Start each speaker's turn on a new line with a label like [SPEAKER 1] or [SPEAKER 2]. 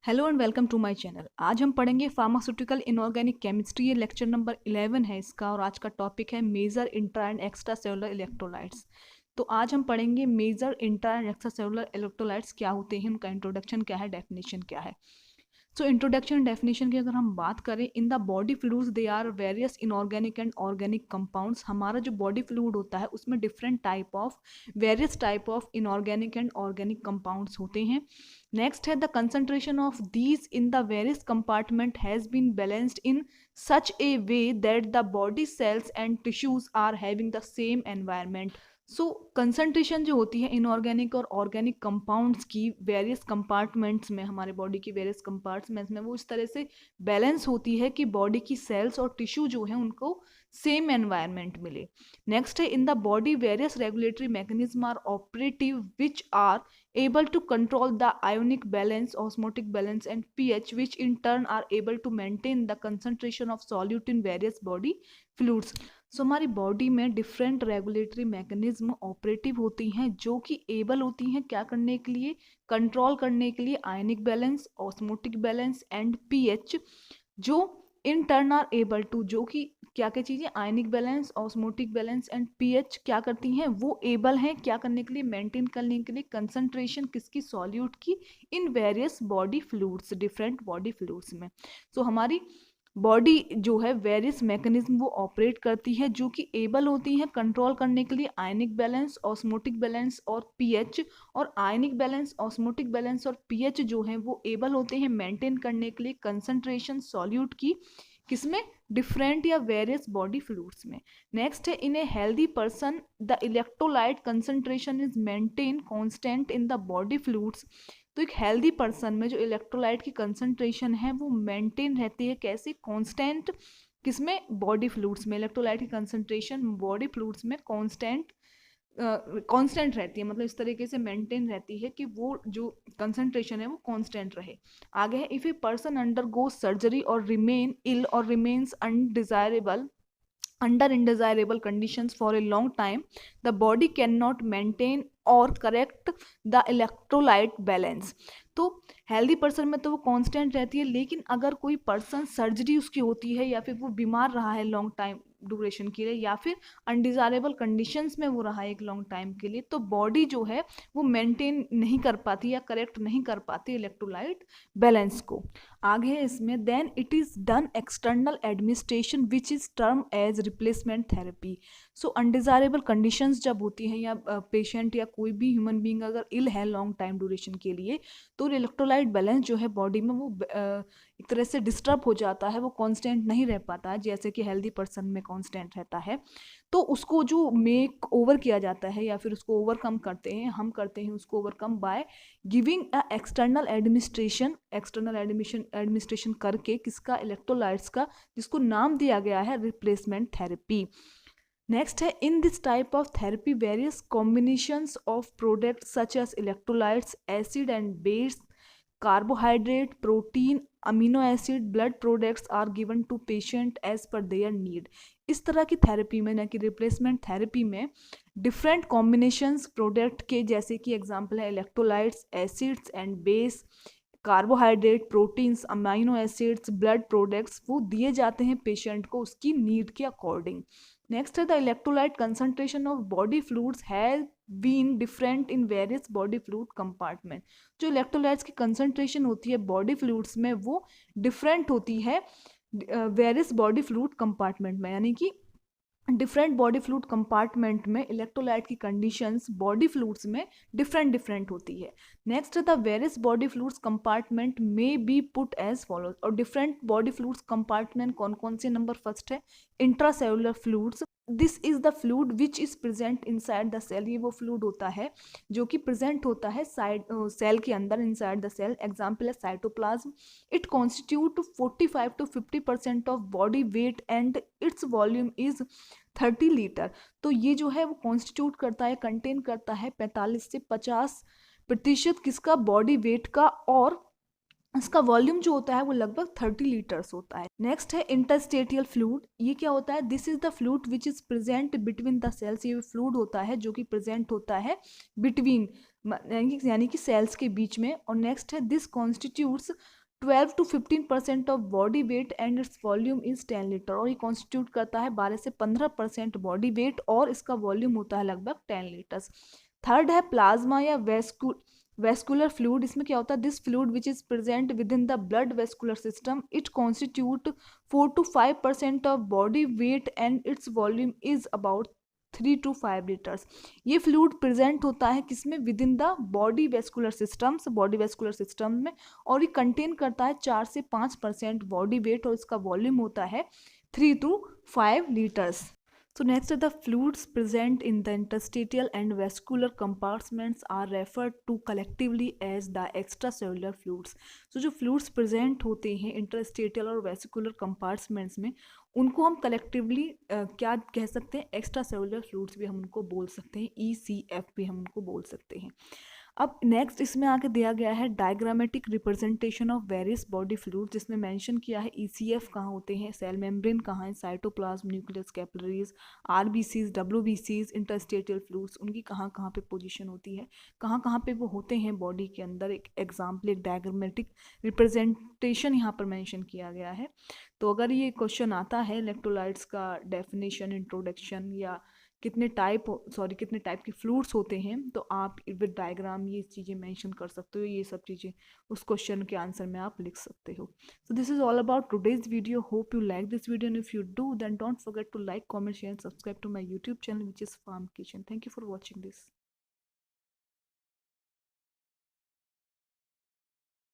[SPEAKER 1] Hello and welcome to my channel. आज हम पढ़ेंगे फार्मास्यूटिकल इनऑर्गेनिक केमिस्ट्री। ये लेक्चर नंबर 11 है इसका और आज का टॉपिक है major intra and extra cellular electrolytes. तो आज हम पढ़ेंगे major intra and extra cellular electrolytes क्या होते हैं, उनका इंट्रोडक्शन क्या है, डेफिनेशन क्या है। सो इंट्रोडक्शन डेफिनेशन की अगर हम बात करें, in the body fluids they are various inorganic and organic compounds. हमारा जो बॉडी फ्लूइड होता है उसमें different type of various type of inorganic and organic compounds होते हैं। नेक्स्ट है the concentration of these in the various compartment has been balanced in such a way that the body cells and tissues are having the same environment। So concentration जो होती है inorganic और organic compounds की various compartments में, हमारे body की various compartments में, वो इस तरह से बैलेंस होती है कि बॉडी की सेल्स और टिश्यू जो है उनको सेम एनवायरनमेंट मिले। नेक्स्ट है in the body various regulatory mechanism are operative which are able to control the ionic balance, osmotic balance and pH, which in turn are able to maintain the concentration of solute in various body fluids। सो हमारी body में different regulatory mechanism operative होती हैं जो कि able होती हैं क्या करने के लिए, कंट्रोल करने के लिए ionic balance, osmotic balance and pH, जो in turn are able to, जो कि क्या क्या चीज़ें, ionic balance, osmotic balance and pH क्या करती हैं, वो एबल हैं क्या करने के लिए, मेंटेन करने के लिए कंसंट्रेशन किसकी, सॉल्यूट की, इन various body fluids, different body fluids में। सो हमारी बॉडी जो है वेरियस मैकेनिज्म वो ऑपरेट करती है जो कि एबल होती है कंट्रोल करने के लिए आयनिक बैलेंस, ऑस्मोटिक बैलेंस और पीएच। और आयनिक बैलेंस, ऑस्मोटिक बैलेंस और पीएच जो है वो एबल होते हैं मेंटेन करने के लिए कंसंट्रेशन सॉल्यूट की, किसमें, डिफरेंट या वेरियस बॉडी फ्लूइड्स में। नेक्स्ट है in a healthy person the electrolyte concentration is maintain constant in the body fluids. तो एक हेल्दी पर्सन में जो इलेक्ट्रोलाइट की कंसंट्रेशन है वो मेंटेन रहती है कैसे, कांस्टेंट, किसमें, बॉडी फ्लूइड्स में। इलेक्ट्रोलाइट की कंसंट्रेशन बॉडी फ्लूइड्स में कांस्टेंट रहती है, मतलब इस तरीके से मेंटेन रहती है कि वो जो कंसंट्रेशन है वो कांस्टेंट रहे। आगे है if a person undergo surgery और रिमेन इल और remains undesirable under undesirable conditions for a long time, the body cannot maintain or correct the electrolyte balance। तो हेल्दी पर्सन में तो वो कांस्टेंट रहती है, लेकिन अगर कोई पर्सन सर्जरी उसकी होती है या फिर वो बीमार रहा है लॉन्ग टाइम ड्यूरेशन के लिए, या फिर अनडिजायरेबल कंडीशंस में वो रहा है एक लॉन्ग टाइम के लिए, तो बॉडी जो है वो मेंटेन नहीं कर पाती या करेक्ट नहीं कर पाती इलेक्ट्रोलाइट बैलेंस को। आगे है इसमें then it is done external administration which is term as replacement therapy. So undesirable conditions जब होती हैं या पेशेंट या कोई भी ह्यूमन बींग अगर इल है लॉन्ग टाइम ड्यूरेशन के लिए, तो इलेक्ट्रोलाइट बैलेंस जो है बॉडी में वो एक तरह से डिस्टर्ब हो जाता है, वो कांस्टेंट नहीं रह पाता है जैसे कि हेल्दी पर्सन में कांस्टेंट रहता है। तो उसको जो मेक ओवर किया जाता है या फिर उसको ओवरकम करते हैं, हम करते हैं उसको overcome by giving a external administration करके, किसका, इलेक्ट्रोलाइट्स का, जिसको नाम दिया गया है रिप्लेसमेंट थेरेपी। नेक्स्ट है in this type of therapy various combinations of products such as electrolytes, acid and base, carbohydrate, protein, amino acid, blood products are given to patient as per their need. इस तरह की therapy में, ना कि replacement therapy में, different combinations product के, जैसे कि एग्जांपल है electrolytes, acids and base, carbohydrate, proteins, amino acids, blood products, वो दिए जाते हैं पेशेंट को उसकी नीड के अकॉर्डिंग। नेक्स्ट है the electrolyte concentration of body fluids has been different in various body fluid compartment. जो इलेक्ट्रोलाइट्स की कंसंट्रेशन होती है बॉडी फ्लूइड्स में वो डिफरेंट होती है वेरियस बॉडी फ्लूइड कंपार्टमेंट में, यानी कि डिफरेंट बॉडी फ्लूइड कंपार्टमेंट में इलेक्ट्रोलाइट की कंडीशंस बॉडी फ्लूइड्स में डिफरेंट होती है। Next the various body fluids compartment में बी पुट एज फॉलोज। और डिफरेंट बॉडी फ्लूइड्स कंपार्टमेंट कौन कौन से, नंबर फर्स्ट है intracellular fluids. This is the fluid which is present inside the cell. ये वो फ्लूइड होता है जो कि प्रेजेंट होता है सेल के अंदर, इनसाइड द सेल। एग्जाम्पल है cytoplasm. It constitute 45 to 50% of body weight and its volume is 30 litre. तो ये जो है वो कॉन्स्टिट्यूट करता है, कंटेन करता है 45 से 50% किसका, बॉडी वेट का, और इसका वॉल्यूम जो होता है वो लगभग 30 लीटर्स होता है। नेक्स्ट है इंटरस्टेटियल फ्लूइड। ये क्या होता है, this is the fluid which is present between the cells. ये फ्लूइड होता है जो कि प्रेजेंट होता है बिटवीन यानी कि सेल्स के बीच में। और नेक्स्ट है this constitutes 12 to 15% of body weight and its volume is 10 litre. और ये कॉन्स्टिट्यूट करता है 12 से 15% बॉडी वेट और इसका वॉल्यूम होता है लगभग 10 लीटर्स। थर्ड है प्लाज्मा या वेस्कुलर फ्लूइड। इसमें क्या होता है, this fluid which is present with in the blood vascular system, it constitute 4 to 5% of body weight and its volume is about 3 to 5 litres. ये फ्लूइड प्रेजेंट होता है किसमें, with in the body vascular system में, और ये contain करता है 4 से 5% बॉडी वेट और इसका वॉल्यूम होता है 3 to 5 litres. So next, the fluids present in the interstitial and vascular compartments are referred to collectively as the extracellular fluids. So जो fluids present होते हैं interstitial और vascular compartments में, उनको हम collectively क्या कह सकते हैं, extracellular fluids भी हम उनको बोल सकते हैं, ECF भी हम उनको बोल सकते हैं। अब नेक्स्ट इसमें आके दिया गया है diagrammatic representation of various body fluid, जिसमें मेंशन किया है ECF कहाँ होते हैं, सेल मेम्ब्रेन कहाँ है, cytoplasm, nucleus, capillaries, RBCs, WBCs, interstitial fluids, उनकी कहाँ कहाँ पे पोजीशन होती है, कहाँ कहाँ पे वो होते हैं बॉडी के अंदर। एक एग्जाम्पल, एक डायग्रामेटिक रिप्रेजेंटेशन यहाँ पर मेंशन किया गया है। तो अगर ये क्वेश्चन आता है इलेक्ट्रोलाइट्स का डेफिनेशन, इंट्रोडक्शन, या कितने टाइप के फ्लूइड्स होते हैं, तो आप विद डायग्राम ये चीज़ें मेंशन कर सकते हो, ये सब चीज़ें उस क्वेश्चन के आंसर में आप लिख सकते हो। So this is all about today's video, hope you like this video, and if you do, then don't forget to like, comment, share and subscribe to my YouTube channel, which is Farm Kitchen. Thank you for watching this.